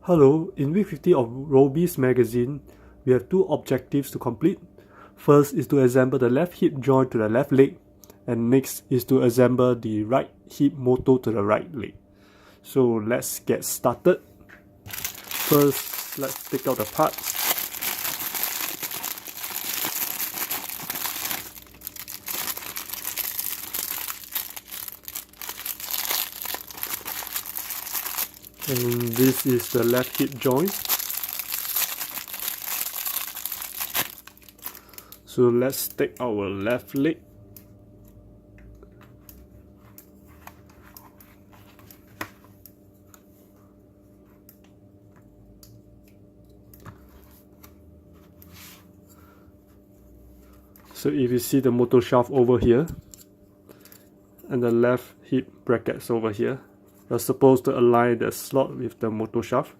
Hello, in week 50 of Robi's magazine, we have two objectives to complete. First is to assemble the left hip joint to the left leg, and next is to assemble the right hip motor to the right leg. So let's get started. First, let's take out the parts. And this is the left hip joint. So let's take our left leg. So if you see the motor shaft over here and the left hip brackets over here, you're supposed to align the slot with the motor shaft.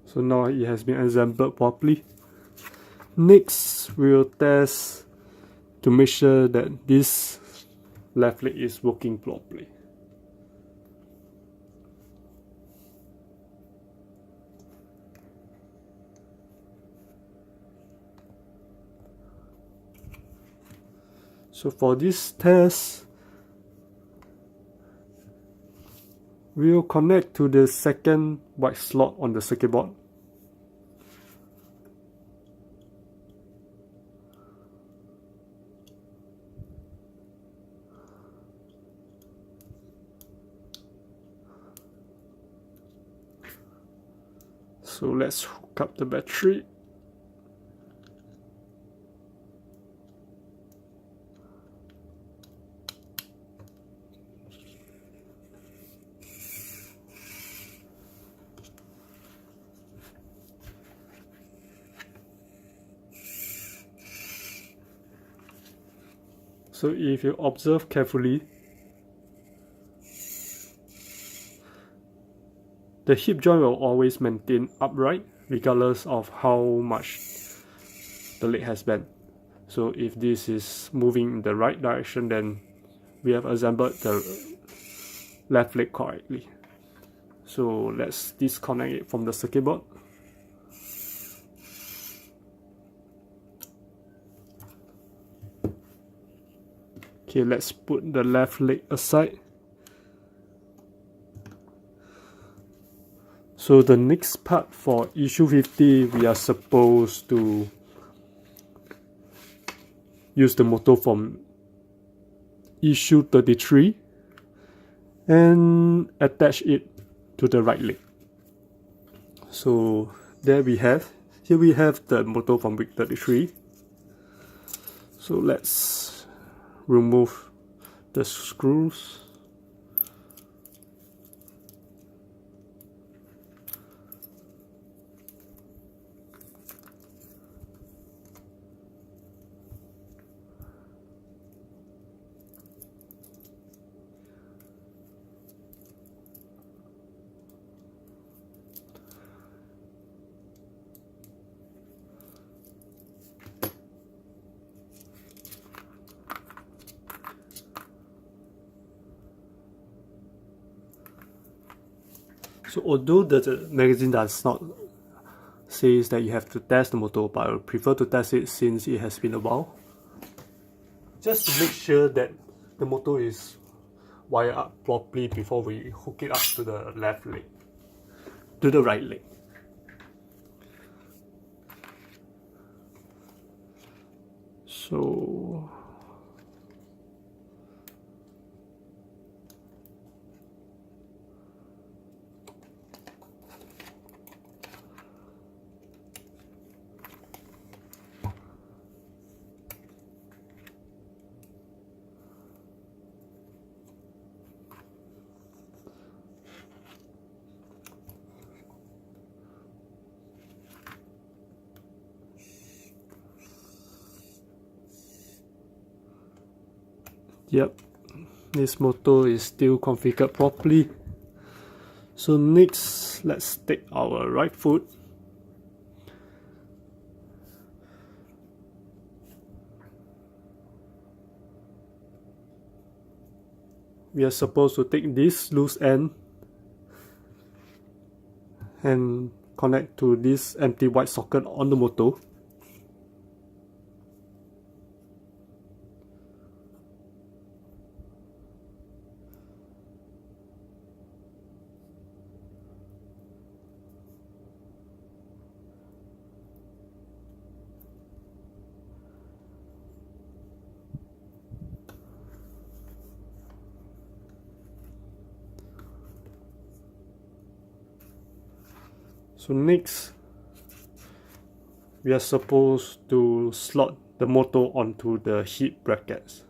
So now it has been assembled properly. Next, we'll test to make sure that this left leg is working properly. So for this test, we'll connect to the second white slot on the circuit board. So let's hook up the battery. So if you observe carefully, the hip joint will always maintain upright regardless of how much the leg has bent. So if this is moving in the right direction, then we have assembled the left leg correctly. So let's disconnect it from the circuit board. Okay, let's put the left leg aside. So the next part for issue 50, we are supposed to use the motor from issue 33 and attach it to the right leg. So here we have the motor from week 33. So let's remove the screws. So although the magazine does not say that you have to test the motor, but I would prefer to test it since it has been a while. Just to make sure that the motor is wired up properly before we hook it up to the left leg, to the right leg. So yep, this motor is still configured properly. So next, let's take our right foot we are supposed to take this loose end and connect to this empty white socket on the motor. So next, we are supposed to slot the motor onto the heat brackets.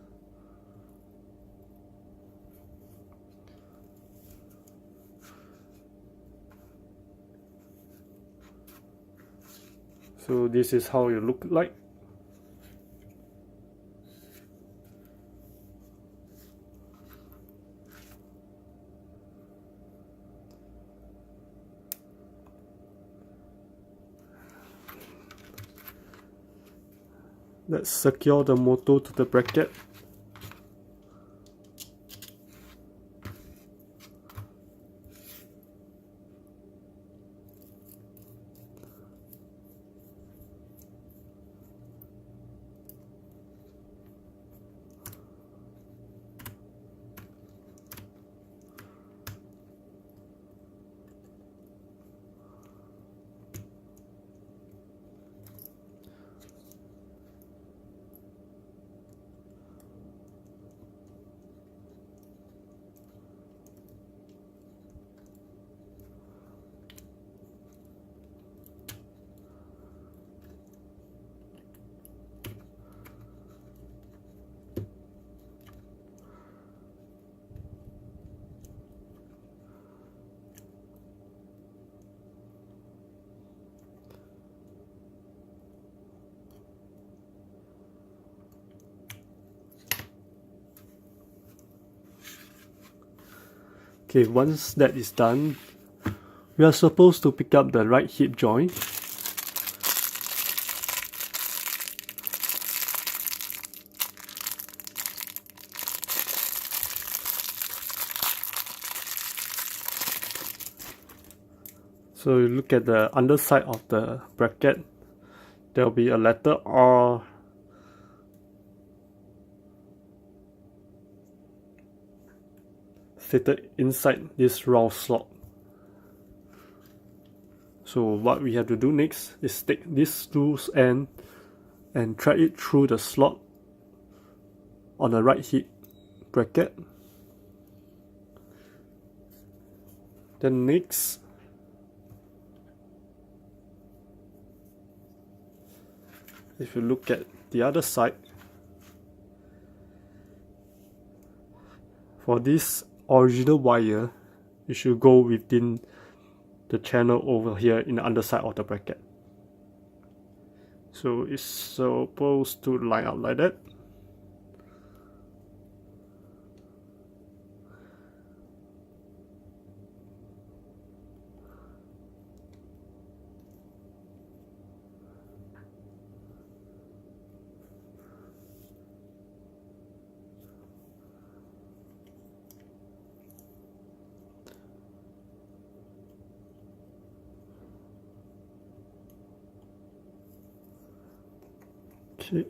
So this is how it look like. Let's secure the motor to the bracket. Okay, once that is done, we are supposed to pick up the right hip joint. So you look at the underside of the bracket, there will be a letter R fitted inside this round slot. So what we have to do next is take this loose end and thread it through the slot on the right hip bracket. Then next, if you look at the other side, for this original wire, you should go within the channel over here in the underside of the bracket. So it's supposed to line up like that. Okay.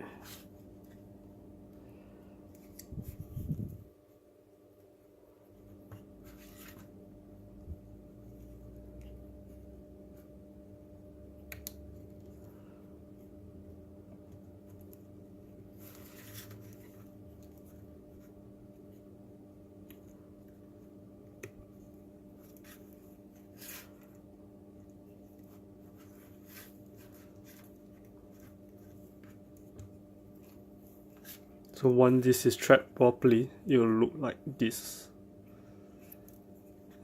So once this is trapped properly, it will look like this.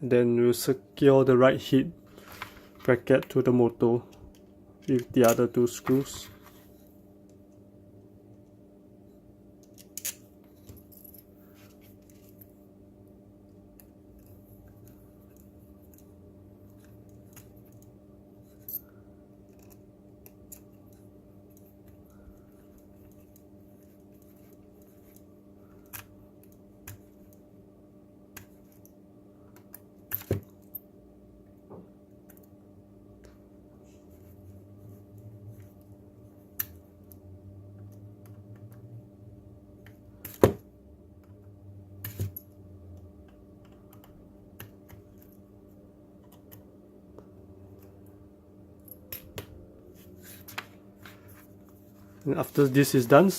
Then we'll secure the right hip bracket to the motor with the other two screws. And after this is done,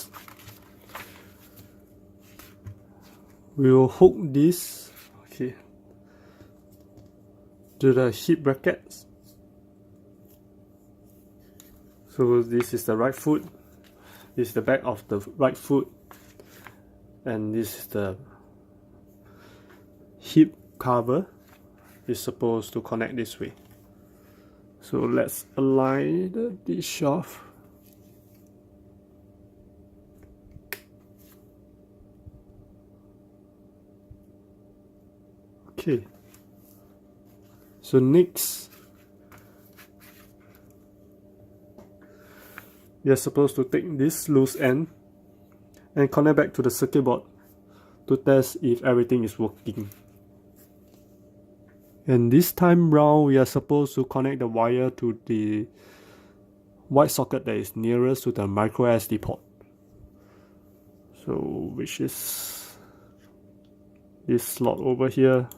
we will hook this to the hip brackets. So this is the right foot, this is the back of the right foot, and this is the hip cover. Is supposed to connect this way. So let's align the shaft. Okay. So next, we are supposed to take this loose end and connect back to the circuit board to test if everything is working. And this time round, we are supposed to connect the wire to the white socket that is nearest to the micro SD port. So which is this slot over here.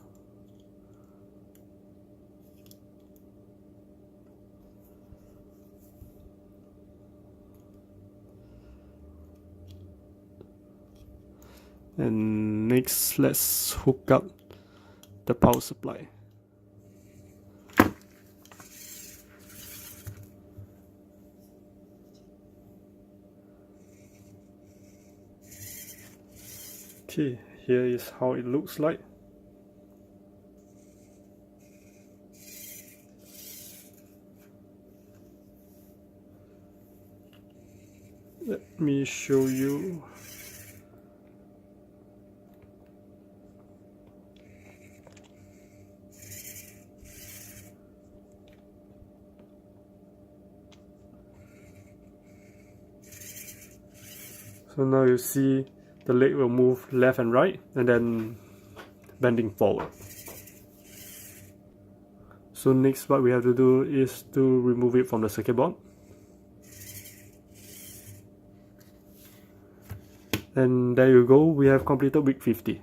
And next, let's hook up the power supply. Okay, here is how it looks like. Let me show you. So now you see the leg will move left and right and then bending forward. So next what we have to do is to remove it from the circuit board. And there you go, we have completed week 50.